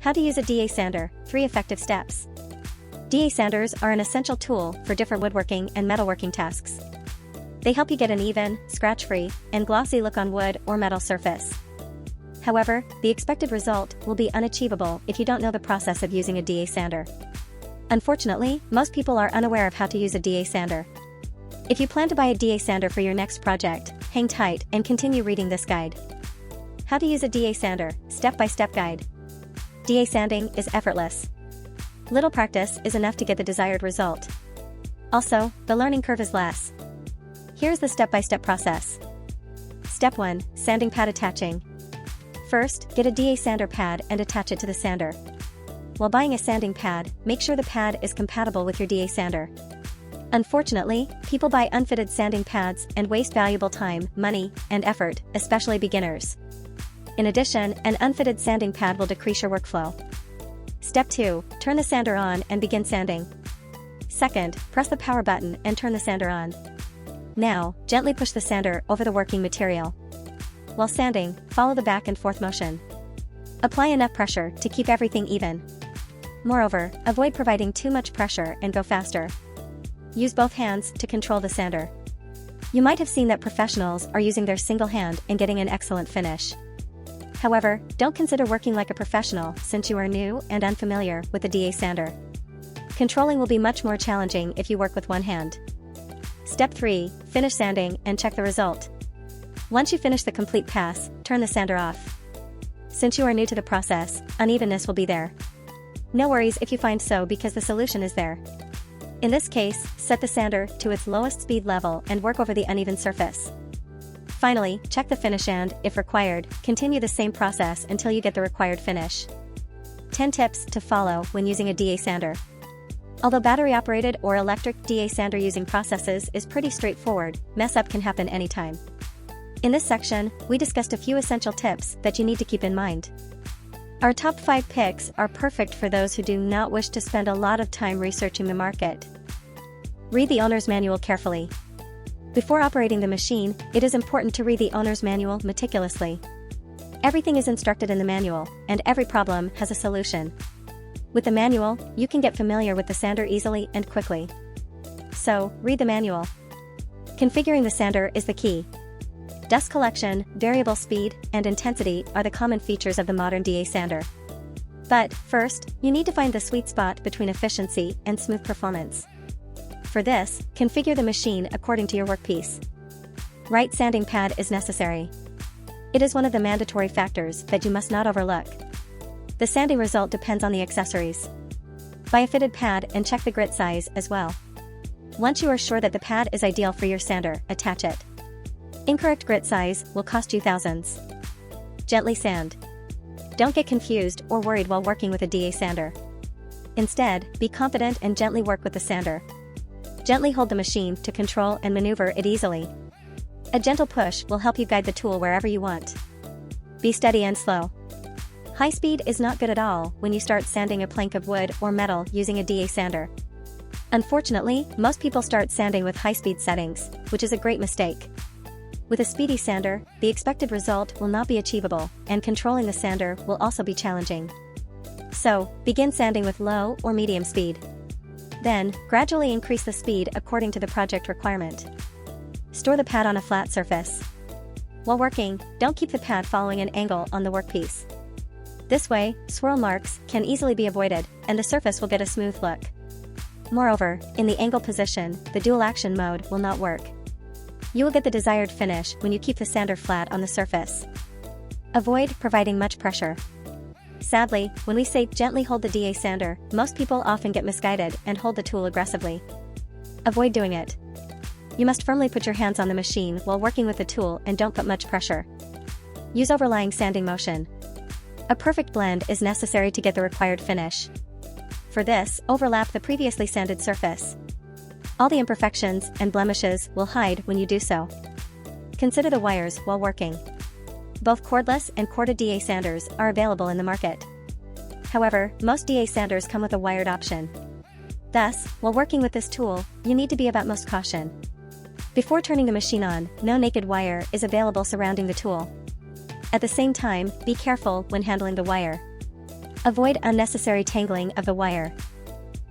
How to use a DA sander, 3 effective steps. DA sanders are an essential tool for different woodworking and metalworking tasks. They help you get an even, scratch-free, and glossy look on wood or metal surface. However, the expected result will be unachievable if you don't know the process of using a DA sander. Unfortunately, most people are unaware of how to use a DA sander. If you plan to buy a DA sander for your next project, hang tight and continue reading this guide. How to use a DA sander, step-by-step guide. DA sanding is effortless. Little practice is enough to get the desired result. Also, the learning curve is less. Here's the step-by-step process. Step 1. Sanding pad attaching. First, get a DA sander pad and attach it to the sander. While buying a sanding pad, make sure the pad is compatible with your DA sander. Unfortunately, people buy unfitted sanding pads and waste valuable time, money, and effort, especially beginners. In addition, an unfitted sanding pad will decrease your workflow. Step 2. Turn the sander on and begin sanding. Second, press the power button and turn the sander on. Now, gently push the sander over the working material. While sanding, follow the back and forth motion. Apply enough pressure to keep everything even. Moreover, avoid providing too much pressure and go faster. Use both hands to control the sander. You might have seen that professionals are using their single hand and getting an excellent finish. However, don't consider working like a professional since you are new and unfamiliar with the DA sander. Controlling will be much more challenging if you work with one hand. Step 3. Finish sanding and check the result. Once you finish the complete pass, turn the sander off. Since you are new to the process, unevenness will be there. No worries if you find so because the solution is there. In this case, set the sander to its lowest speed level and work over the uneven surface. Finally, check the finish and, if required, continue the same process until you get the required finish. 10 tips to follow when using a DA sander. Although battery-operated or electric DA sander using processes is pretty straightforward, mess up can happen anytime. In this section, we discussed a few essential tips that you need to keep in mind. Our top 5 picks are perfect for those who do not wish to spend a lot of time researching the market. Read the owner's manual carefully. Before operating the machine, it is important to read the owner's manual meticulously. Everything is instructed in the manual, and every problem has a solution. With the manual, you can get familiar with the sander easily and quickly. So, read the manual. Configuring the sander is the key. Dust collection, variable speed, and intensity are the common features of the modern DA sander. But, first, you need to find the sweet spot between efficiency and smooth performance. For this, configure the machine according to your workpiece. Right sanding pad is necessary. It is one of the mandatory factors that you must not overlook. The sanding result depends on the accessories. Buy a fitted pad and check the grit size as well. Once you are sure that the pad is ideal for your sander, attach it. Incorrect grit size will cost you thousands. Gently sand. Don't get confused or worried while working with a DA sander. Instead, be confident and gently work with the sander. Gently hold the machine to control and maneuver it easily. A gentle push will help you guide the tool wherever you want. Be steady and slow. High speed is not good at all when you start sanding a plank of wood or metal using a DA sander. Unfortunately, most people start sanding with high-speed settings, which is a great mistake. With a speedy sander, the expected result will not be achievable, and controlling the sander will also be challenging. So, begin sanding with low or medium speed. Then, gradually increase the speed according to the project requirement. Store the pad on a flat surface. While working, don't keep the pad following an angle on the workpiece. This way, swirl marks can easily be avoided, and the surface will get a smooth look. Moreover, in the angle position, the dual action mode will not work. You will get the desired finish when you keep the sander flat on the surface. Avoid providing much pressure. Sadly, when we say gently hold the DA sander, most people often get misguided and hold the tool aggressively. Avoid doing it. You must firmly put your hands on the machine while working with the tool and don't put much pressure. Use overlying sanding motion. A perfect blend is necessary to get the required finish. For this, overlap the previously sanded surface. All the imperfections and blemishes will hide when you do so. Consider the wires while working. Both cordless and corded DA sanders are available in the market. However, most DA sanders come with a wired option. Thus, while working with this tool, you need to be of utmost caution. Before turning the machine on, no naked wire is available surrounding the tool. At the same time, be careful when handling the wire. Avoid unnecessary tangling of the wire.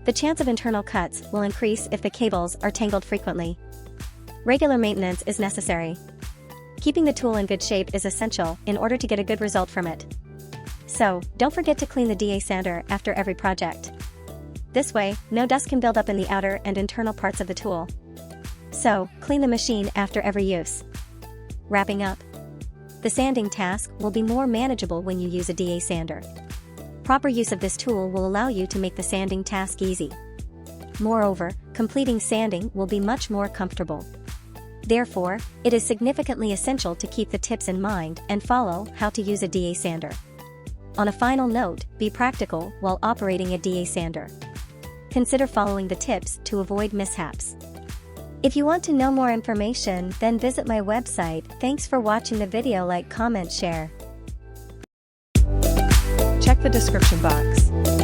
The chance of internal cuts will increase if the cables are tangled frequently. Regular maintenance is necessary. Keeping the tool in good shape is essential in order to get a good result from it. So, don't forget to clean the DA sander after every project. This way, no dust can build up in the outer and internal parts of the tool. So, clean the machine after every use. Wrapping up. The sanding task will be more manageable when you use a DA sander. Proper use of this tool will allow you to make the sanding task easy. Moreover, completing sanding will be much more comfortable. Therefore, it is significantly essential to keep the tips in mind and follow how to use a DA sander. On a final note, be practical while operating a DA sander. Consider following the tips to avoid mishaps. If you want to know more information, then visit my website. Thanks for watching the video. Like, comment, share. Check the description box.